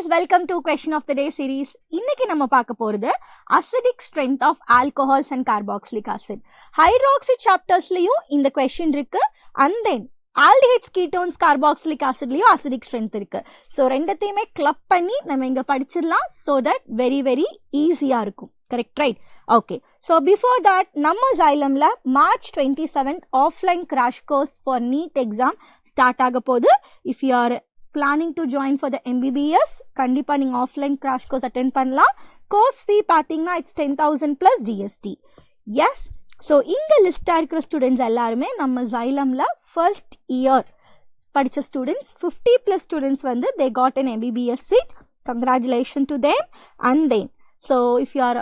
guys, welcome to question of the day series. இன்னைக்கு நம்ம பார்க்க போறது acidic strength of alcohols and carboxylic acid. Hydroxy chaptersலயும் இந்த question இருக்கு, and then aldehydes, ketones, carboxylic acidலயும் acidic strength இருக்கு. So ரெண்டத்தையுமே club பண்ணி நம்ம இங்க படிச்சிடலாம், so that very easy-ஆ இருக்கும். Correct, right? Okay. So before that, நம்ம Xylemல March 27th offline crash course for NEET exam start ஆக போகுது. If you are planning to join for the MBBS, கண்டிப்பா நீங்க offline crash course attend பண்ணலாம். Course fee பாத்தீங்கன்னா it's 10,000 plus GST. Yes. So இங்க list இருக்கிற students எல்லாருமே நம்ம Xylemல first year படிச்ச students, 50 plus students வந்து they got an MBBS seat. Congratulations to them. And then, so if you are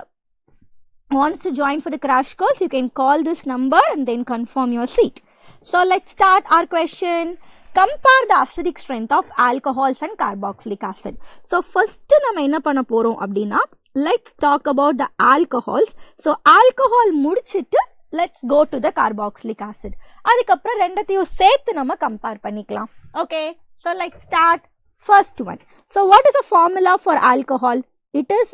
wants to join for the crash course, you can call this number and then confirm your seat. So let's start our question. Compare the acidic strength of alcohols and carboxylic acid. So first நம்ம என்ன பண்ண போறோம் அப்படின்னா, let's talk about the alcohols. So alcohol முடிச்சிட்டு let's go to the carboxylic acid. அதுக்கப்புறம் ரெண்டத்தையும் சேர்த்து நம்ம compare பண்ணிக்கலாம். Okay, so let's start. First one. So what is the formula for alcohol? It is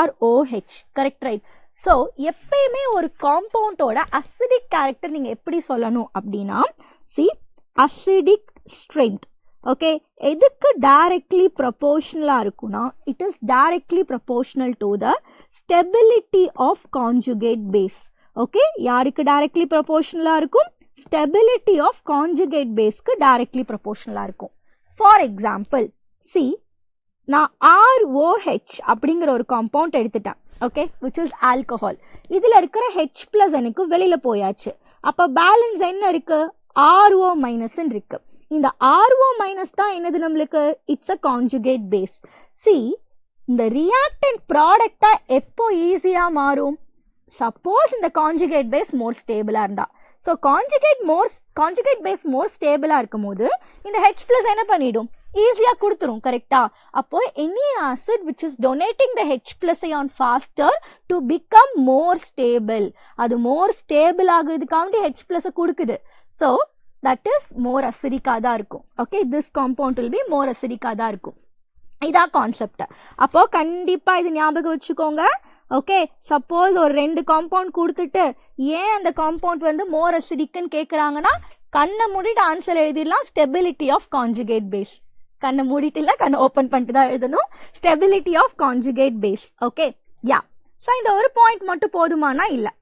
ROH. Correct, right? So எப்பயுமே ஒரு காம்பவுண்டோட acidic character நீங்கள் எப்படி சொல்லணும் அப்படின்னா, அசிடிக் ஸ்ட்ரென்த். ஓகே, எதுக்கு டைரக்ட்லி ப்ரொபோர்ஷனலாக இருக்குன்னா, it is directly proportional to the stability of conjugate base. Okay, யாருக்கு டைரக்ட்லி ப்ரொபோர்ஷனலாக இருக்கும்? ஸ்டெபிலிட்டி ஆஃப் கான்ஜுகேட் பேஸ்க்கு டைரக்ட்லி ப்ரொபோர்ஷனலாக இருக்கும். ஃபார் எக்ஸாம்பிள், நான் ROH அப்படிங்கிற ஒரு காம்பவுண்ட் எடுத்துட்டேன். Okay, which is alcohol. இதில் இருக்கிற H plus எனக்கு வெளியில் போயாச்சு. அப்போ பேலன்ஸ் என்ன இருக்கு? RO மைனஸ் இருக்கு. இந்த RO மைனஸ் தான் என்னது நம்மளுக்கு? It's a conjugate base. இந்த ரியாக்டன்ட் ப்ராடக்டா எப்போ ஈஸியாக மாறும்? சப்போஸ் இந்த கான்ஜுகேட் பேஸ் மோர் ஸ்டேபிளாக இருந்தா. ஸோ கான்ஜுகேட் பேஸ் மோர் ஸ்டேபிளாக இருக்கும் போது இந்த H plus என்ன பண்ணிடும்? ஈஸியாக கொடுத்துரும். கரெக்டா? அப்போ any acid which is donating the H plus ion faster to become more stable, அது மோர் ஸ்டேபிள் ஆகுறதுக்காண்டி H plus கொடுக்குது. ஸோ தட் இஸ் மோர் அசிடிக்காக தான் இருக்கும். Okay, this compound will be more அசிடிக்காக தான் இருக்கும். இதான் கான்செப்ட். அப்போ கண்டிப்பாக இது ஞாபகம் வச்சுக்கோங்க. ஓகே, சப்போஸ் ஒரு ரெண்டு காம்பவுண்ட் கொடுத்துட்டு ஏன் அந்த காம்பவுண்ட் வந்து மோர் அசிடிக்குன்னு கேட்குறாங்கன்னா, கண்ணை மூடிட்டு ஆன்சர் எழுதிடலாம், ஸ்டெபிலிட்டி ஆஃப் கான்ஜுகேட் பேஸ். கண்ணை மூடிட்டு இல்லை, கண்ணை ஓப்பன் பண்ணிட்டு தான் எழுதணும், stability of conjugate base. Okay, yeah. So இந்த ஒரு பாயிண்ட் மட்டும் போதுமானா இல்லை,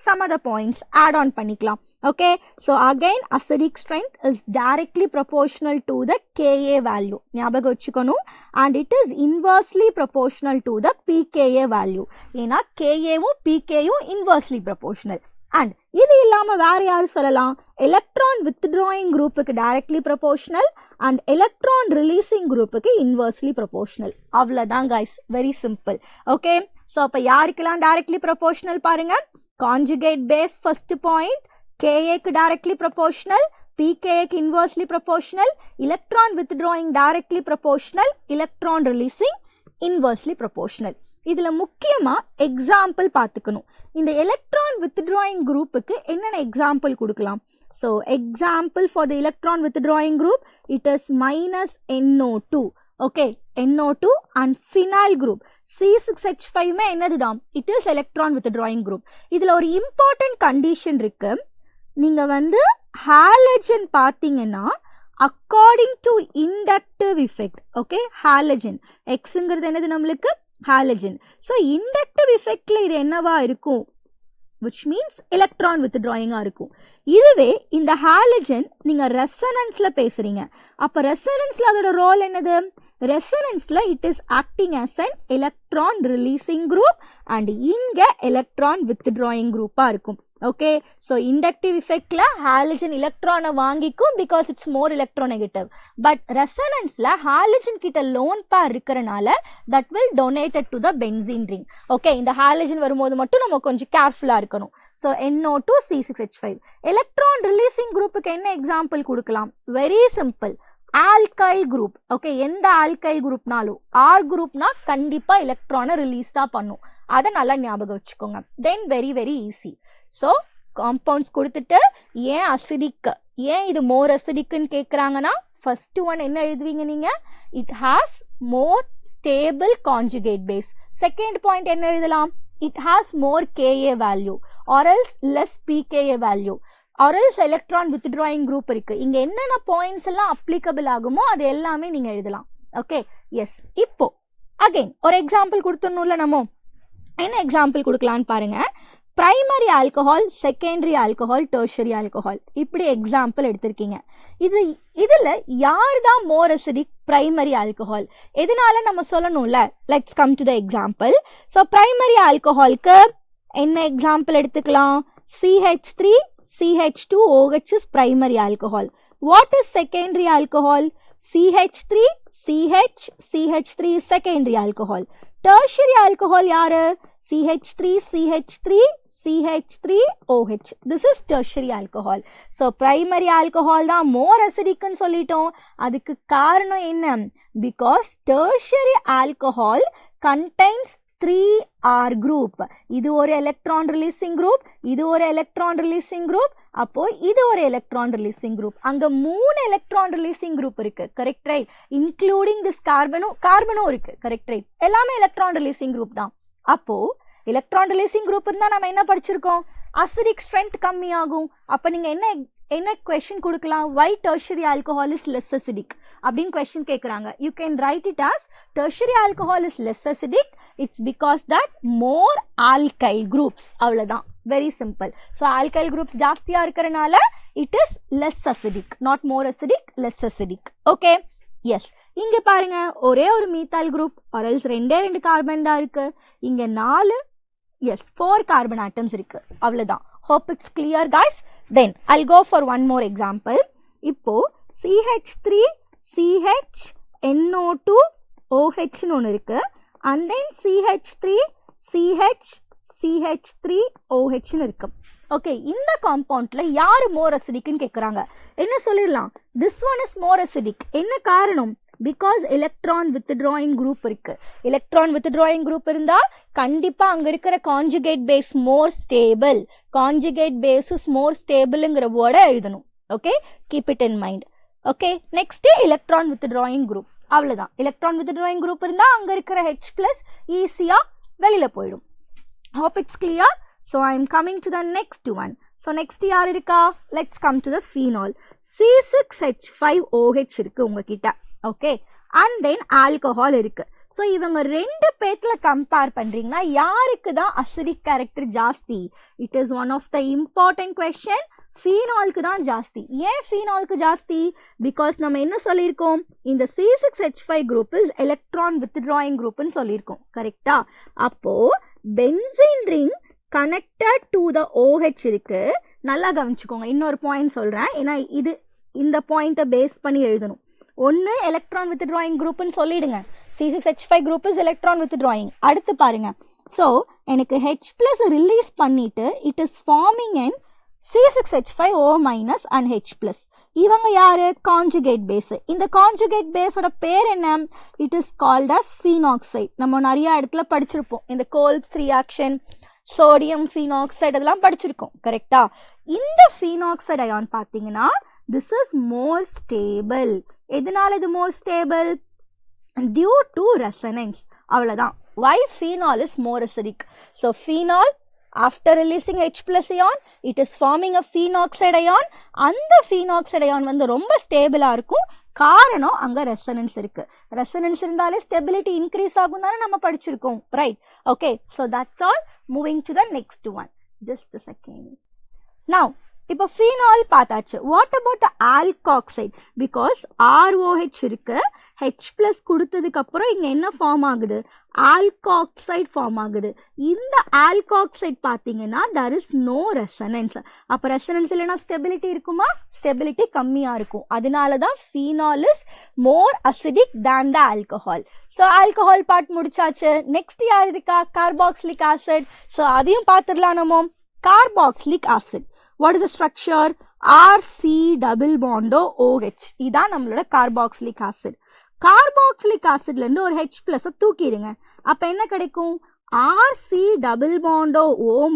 some other points add on பண்ணிக்கலாம். Okay, so again acidic strength is directly proportional to the Ka value. ஞாபகம் வச்சுக்கணும். And it is inversely proportional to the pKa value. ஏன்னா Kaவும் pKயும் inversely proportional. And இது இல்லாம வேற யாரு சொல்லலாம்? எலக்ட்ரான் withdrawing குரூப்புக்கு directly proportional and electron releasing குரூப்புக்கு inversely proportional. அவ்வளவுதான் guys, very simple. Okay, so அப்ப யாருக்கெல்லாம் directly proportional பாருங்க. Conjugate base first point, Ka க்கு directly proportional, pKa க்கு inversely proportional, electron withdrawing directly proportional, electron releasing inversely proportional. இதுல முக்கியமா example பார்த்துக்கணும். இந்த எலக்ட்ரான் withdrawing குரூப்புக்கு என்னென்ன எக்ஸாம்பிள் கொடுக்கலாம்? So example for the electron withdrawing group, it is -NO2. Okay, NO2 and phenyl group. C6H5 என்னதுதான்? It is electron withdrawing group. இதுல ஒரு important condition இருக்கு. நீங்க வந்து halogen பார்த்தீங்கன்னா according to inductive effect. Okay, halogen Xங்கிறது என்னது நம்மளுக்கு? halogen. So inductive effectல இது என்னவா இருக்கும்? which means electron withdrawing இருக்கும். இதுவே இந்த halogen நீங்க ரெசனன்ஸ்ல பேசுறீங்க. அப்ப ரெசனன்ஸ்ல அதோட ரோல் என்னது? ரெசனன்ஸ்ல it is acting as an electron releasing group and இங்க electron withdrawing குரூப்பா இருக்கும். ஓகே, ஸோ இண்டக்டிவ் எஃபெக்ட்ல ஹாலஜன் எலக்ட்ரானை வாங்கிக்கும் because it's more electronegative. But ரெசனன்ஸ்ல ஹாலஜன் கிட்ட லோன் பேர் இருக்கிறனால that will donated to the benzene ring. Okay, இந்த ஹாலஜன் வரும்போது மட்டும் நம்ம கொஞ்சம் கேர்ஃபுல்லா இருக்கணும். So NO2 C6H5. Electron releasing குரூப்புக்கு என்ன எக்ஸாம்பிள் கொடுக்கலாம்? Very simple, alkyl group. Okay, எந்த ஆல்கைல் குரூப்னாலும் ஆர் குரூப்னா கண்டிப்பா எலக்ட்ரானை ரிலீஸ் தான் பண்ணும். அதை நல்லா ஞாபகம் வச்சுக்கோங்க. தென் வெரி ஈஸி. ஸோ காம்பவுண்ட்ஸ் கொடுத்துட்டு ஏன் அசிடிக், ஏன் இது மோர் அசிடிக்னு கேட்குறாங்கன்னா, ஃபர்ஸ்ட் ஒன் என்ன எழுதுவீங்க நீங்க? It has more stable conjugate base. Second point என்ன எழுதலாம்? It has more Ka value or else less pKa value or else electron withdrawing group இருக்கு. இங்க என்னென்ன பாயிண்ட்ஸ் எல்லாம் அப்ளிகபிள் ஆகுமோ அது எல்லாமே நீங்க எழுதலாம். Okay, yes. இப்போ அகைன் ஒரு எக்ஸாம்பிள் கொடுத்துடணும்ல நம்ம. என்ன எக்ஸாம்பிள் கொடுக்கலான்னு பாருங்க. Primary alcohol, secondary alcohol, tertiary alcohol, இப்படி எக்ஸாம்பிள் எடுத்திருக்கீங்க. இதுல யார் தான் மோர் அசிடிக்? Primary alcohol. எதனால நம்ம சொல்லணும்ல? Let's come to the example. So primary ஆல்கஹாலுக்கு என்ன எக்ஸாம்பிள் எடுத்துக்கலாம்? CH3 CH2OH is primary alcohol. What is secondary alcohol? CH3 CH CH3 is secondary alcohol. Tertiary alcohol யாரு? CH3 CH3 CH3OH. This is tertiary alcohol. So primary alcohol தான் more acidic ன்னு சொல்லிட்டோம். அதுக்கு காரணம் என்ன? Because tertiary alcohol contains 3R group. இது ஒரு electron releasing group, இது ஒரு electron releasing group, அப்போ இது ஒரு electron releasing group. அங்க 3 electron releasing group இருக்கு. Correct, right? Including this கார்பனும் இருக்கு. Correct, right? எல்லாமே electron releasing group தான். அப்போ எலக்ட்ரான் ரிலீசிங் குரூப் இருந்தா நம்ம என்ன படிச்சிருக்கோம்? அசிடிக் ஸ்ட்ரென்த் கம்மி ஆகும். அப்ப நீங்க என்ன क्वेश्चन கொடுக்கலாம்? why tertiary alcohol is less acidic அப்படிን क्वेश्चन கேக்குறாங்க. you can write it as tertiary alcohol is less acidic, it's because that more alkyl groups. அவ்வளவுதான். very simple. so alkyl groups ஜாஸ்தியா இருக்கறனால it is less acidic, not more acidic, less acidic. okay, yes. இங்க பாருங்க, ஒரே ஒரு மீத்தால் group or else ரெண்டு carbon தான் இருக்கு. இங்க 4 carbon atoms இருக்கு. அவ்வளவுதான். hope it's clear guys. then I'll go for one more example. இப்போ CH3 CH NO2 OH ன்னு ஒன்னு இருக்கு. and then CH3 CH CH3 OH ன்னு இருக்கு. ஓகே, இந்த காம்பவுண்ட்ல யாரு மோர் அசிடிக்னு கேக்குறாங்க. என்ன சொல்லிடலாம்? this one is more acidic. என்ன காரணம்? because electron withdrawing group இருக்கு. electron withdrawing group இருந்தா கண்டிப்பா அங்க இருக்கிற conjugate base more stable. conjugate base is more stable-ங்கற வேர்டை எழுதணும். okay, keep it in mind. okay, next electron withdrawing group. அவ்வளவுதான். electron withdrawing group இருந்தா அங்க இருக்கிற H+ ஈஸியா வெளியில போயிடும். hope it's clear. so I am coming to the next one. so next யார் இருக்கா? let's come to the phenol. C6H5OH இருக்கு உங்ககிட்ட. ஓகே, அண்ட் தென் ஆல்கஹால் இருக்கு. ஸோ இவங்க ரெண்டு பேர்ல கம்பேர் பண்றீங்கன்னா யாருக்கு தான் அசிடிக் கேரக்டர் ஜாஸ்தி? It is one of the important question. ஃபீனாலுக்கு தான் ஜாஸ்தி. ஏன் ஃபீனாலுக்கு ஜாஸ்தி? பிகாஸ் நம்ம என்ன சொல்லியிருக்கோம்? இந்த C6H5 group is electron withdrawing குரூப்னு சொல்லியிருக்கோம். கரெக்டா? அப்போ benzene ring connected to the OH இருக்கு. நல்லா கவனிச்சுக்கோங்க. இன்னொரு பாயிண்ட் சொல்றேன், ஏன்னா இந்த பாயிண்ட்டை பேஸ் பண்ணி எழுதணும். ஒன்னு எலக்ட்ரான் வித்ட்ராயிங் குரூப்னு சொல்லிடுங்க. C6H5 group is electron withdrawing. அடுத்து பாருங்க, ஸோ எனக்கு H+ ரிலீஸ் பண்ணிட்டு it is forming in C6H5O- and H+. இவங்க யாரு? Conjugate base. இந்த கான்ஜுகேட் பேஸோட பேர் என்ன? It is called as phenoxide. நம்ம நிறைய இடத்துல படிச்சிருப்போம். இந்த கோல்ப்ஸ் ரியாக்ஷன், சோடியம் ஃபீனாக்சைடு அதெல்லாம் படிச்சிருக்கோம். கரெக்டா? இந்த ஃபீனாக்சைடு அயான் பார்த்தீங்கன்னா this is more stable. எதனால இது more stable? due to resonance. அவ்வளவுதான். why phenol is more acidic? so phenol after releasing H+ ion it is forming a phenoxide ion. அந்த phenoxide ion வந்து ரொம்ப ஸ்டேபிளா இருக்கும். காரணம் அங்க ரெசனன்ஸ் இருக்கு. ரெசனன்ஸ் இருந்தாலே ஸ்டெபிலிட்டி இன்க்ரீஸ் ஆகும் தானே நம்ம படிச்சிருக்கோம். Right? Okay, so that's all. moving to the next one. just a second. now இப்போ ஃபீனால் பார்த்தாச்சு. What about the alkoxide? Because ROH இருக்கு, H+ கொடுத்ததுக்கு அப்புறம் இங்க என்ன ஃபார்ம் ஆகுது? ஆல்காக்சைடு ஃபார்ம் ஆகுது. இந்த ஆல்காக்சைடு பார்த்தீங்கன்னா there is no resonance. அப்போ ரெசனன்ஸ் இல்லைன்னா ஸ்டெபிலிட்டி இருக்குமா? ஸ்டெபிலிட்டி கம்மியா இருக்கும். அதனால தான் phenol is more acidic than the alcohol. So alcohol part முடிச்சாச்சு. நெக்ஸ்ட் யார் இருக்கா? Carboxylic acid. ஸோ அதையும் பார்த்துடலாம் நம்ம. Carboxylic acid, what is the structure? RC double bond OH. இதான் நம்மளோட கார்பாக்சிலிக் ஆசிட். கார்பாக்சிலிக் ஆசிட்ல இருந்து ஒரு H+ தூக்கிடுங்க. அப்ப என்ன கிடைக்கும்? RC double bond O-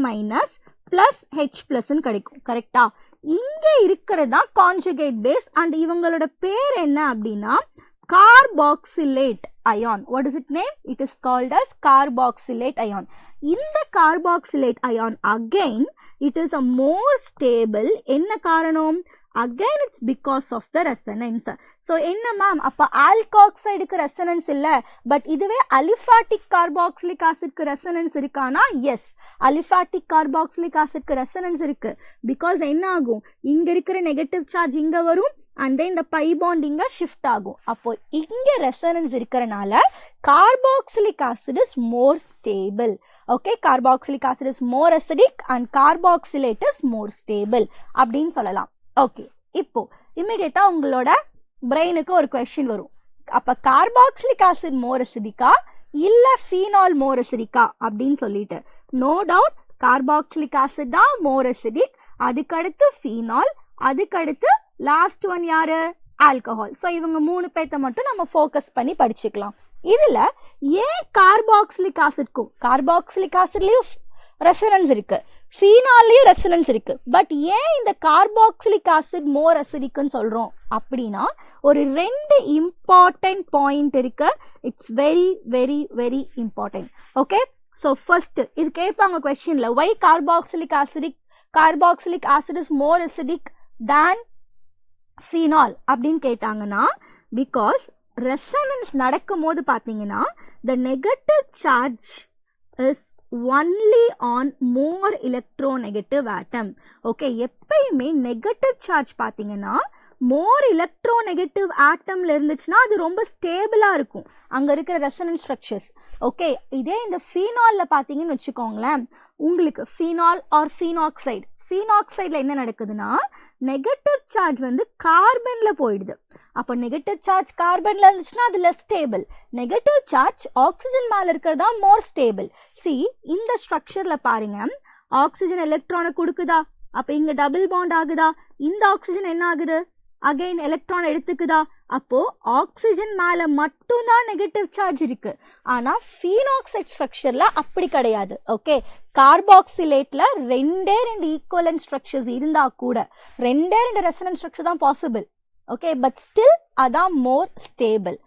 plus H+ கிடைக்கும். கரெக்டா? இங்க இருக்கிறது தான் கான்ஜுகேட் பேஸ் அண்ட் இவங்களோட பேர் என்ன அப்படின்னா carboxylate ion. What is its name? It is called as carboxylate ion. In the carboxylate ion, again, it is a more stable. என்ன காரணம்? Again, it's because of the resonance. So, என்ன ma'am அப்போ ஆல்காக்சைடுக்கு resonance இல்லை, but இதுவே aliphatic carboxylic ஆசிட்க்கு resonance இருக்கானா? S, aliphatic carboxylic ஆசிட்க்கு resonance இருக்கு. Because என்ன ஆகும், இங்க இருக்கிற நெகட்டிவ் சார்ஜ் இங்க வரும் அண்ட் இந்த பை பாண்ட் இங்க ஷிஃப்ட் ஆகும். அப்போ இங்க ரெசனன்ஸ் இருக்கிறனால carboxylic acid is more stable. Okay, carboxylic acid is more acidic and carboxylate is more stable அப்படின்னு சொல்லலாம். ஓகே, இப்போ இமிடியேட்டா உங்களோட பிரெயினுக்கு ஒரு கொஸ்டின் வரும். அப்ப கார்பாக்சிலிக் ஆசிட் மோர் அசிடிக்கா இல்ல ஃபீனால் மோர் அசிடிக்கா அப்படின்னு சொல்லிட்டு. நோ டவுட் கார்பாக்சிலிக் ஆசிட் தான் மோர் அசிடிக், அதுக்கடுத்து ஃபீனால், அதுக்கடுத்து லாஸ்ட் ஒன் யாரு? ஆல்கஹால். ஸோ இவங்க 3 பேர்த்த மட்டும் நம்ம ஃபோக்கஸ் பண்ணி படிச்சுக்கலாம். இதுல ஏன் கார்பாக்சிலிக் ஆசிட்க்கும், கார்பாக்சிலிக் ஆசிட்லயும் ரெசனன்ஸ் இருக்கு, ஃபீனாலையும் ரெசனன்ஸ் இருக்கு, பட் ஏன் இந்த கார்பாக்சிலிக் ஆசிட் மோர் அசிடிக்னு சொல்றோம் அப்படின்னா ஒரு 2 இம்பார்ட்டன்ட் பாயிண்ட் இருக்கு. It's very very very important. Okay, so first இது கேட்பாங்க கொஸ்டின்ல, why carboxylic acid is more acidic than phenol அப்படின்னு கேட்டாங்கன்னா, பிகாஸ் ரெசனன்ஸ் நடக்கும் போது பார்த்தீங்கன்னா the negative charge is only on more electronegative atom. Okay, எப்பயுமே நெகட்டிவ் சார்ஜ் பார்த்தீங்கன்னா மோர் எலக்ட்ரோநெகட்டிவ் ஆட்டம்ல இருந்துச்சுன்னா அது ரொம்ப ஸ்டேபிளா இருக்கும் அங்க இருக்கிற ரெசனன்ஸ் ஸ்ட்ரக்சர்ஸ். ஓகே, இதே இந்த ஃபீனால்ல பார்த்தீங்கன்னு வச்சுக்கோங்களேன், உங்களுக்கு ஃபீனால் ஆர் ஃபீனாக்சைடு, ஃபீனாக்சைடில் என்ன நடக்குதுன்னா நெகட்டிவ் சார்ஜ் வந்து கார்பன்ல போயிடுது. அப்போ நெகட்டிவ் சார்ஜ் கார்பன்ல இருந்துச்சுன்னா அது less stable, negative charge oxygen மேல இருக்கிறது தான் மோர் ஸ்டேபிள். சி, இந்த ஸ்ட்ரக்சர்ல பாருங்க, ஆக்சிஜன் எலக்ட்ரானை கொடுக்குதா, அப்போ இங்க டபுள் பாண்ட் ஆகுதா, இந்த ஆக்சிஜன் என்ன ஆகுது, அகைன் எலக்ட்ரான் எடுத்துக்குதா, அப்போ ஆக்சிஜன் மேல மட்டும்தான் நெகட்டிவ் சார்ஜ் இருக்கு. ஆனா ஃபீனாக்சைடு ஸ்ட்ரக்சர்ல அப்படி கிடையாது. ஓகே, கார்பாக்சிலேட்ல 2 ஈக்குவலன்ட் ஸ்ட்ரக்சர்ஸ் இருந்தா கூட 2 ரெசனன்ஸ் ஸ்ட்ரக்சர் தான் பாசிபிள். ஓகே, பட் ஸ்டில் அதான் மோர் ஸ்டேபிள்.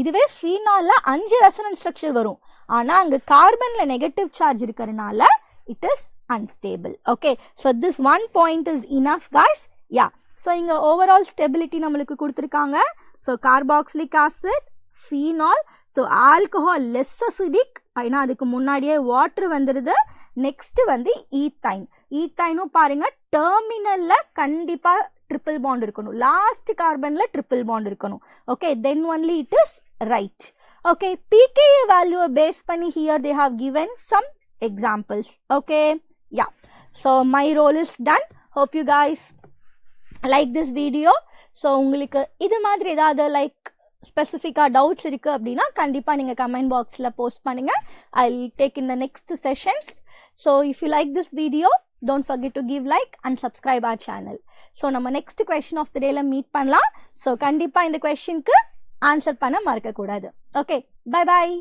இதுவே ஃபீனால்ல 5 ரெசனன்ஸ் ஸ்ட்ரக்சர் வரும், ஆனா அங்க கார்பன்ல நெகட்டிவ் சார்ஜ் இருக்கிறதுனால it is unstable. Okay, so this one point is enough guys. Yeah, so இங்கே ஓவரால் ஸ்டெபிலிட்டி நம்மளுக்கு கொடுத்துருக்காங்க. So carboxylic acid, phenol, so alcohol less acidic, ஏன்னா அதுக்கு முன்னாடியே வாட்டர் வந்துடுது. நெக்ஸ்ட் வந்து ஈத்தைன். ஈத்தைனும் பாருங்க டெர்மினல்ல கண்டிப்பா ட்ரிபிள் பாண்ட் இருக்கணும், லாஸ்ட் கார்பன்ல ட்ரிபிள் பாண்ட் இருக்கணும். Okay, then only it is right. Okay, pKa வேல்யூவை பேஸ் பண்ணி here they have given some examples. Okay, yeah, so my role is done. Hope you guys like this video. So உங்களுக்கு இது மாதிரி ஏதாவது like ஸ்பெசிஃபிக்காக doubts இருக்குது அப்படின்னா கண்டிப்பாக நீங்கள் கமெண்ட் பாக்ஸில் போஸ்ட் பண்ணுங்கள். I will take in the next sessions. So if you like this video, don't forget to give like and subscribe our channel. So நம்ம next question of the day meet பண்ணலாம். So கண்டிப்பாக இந்த கொஸ்டினுக்கு answer பண்ண மறக்கக்கூடாது. Okay, bye bye.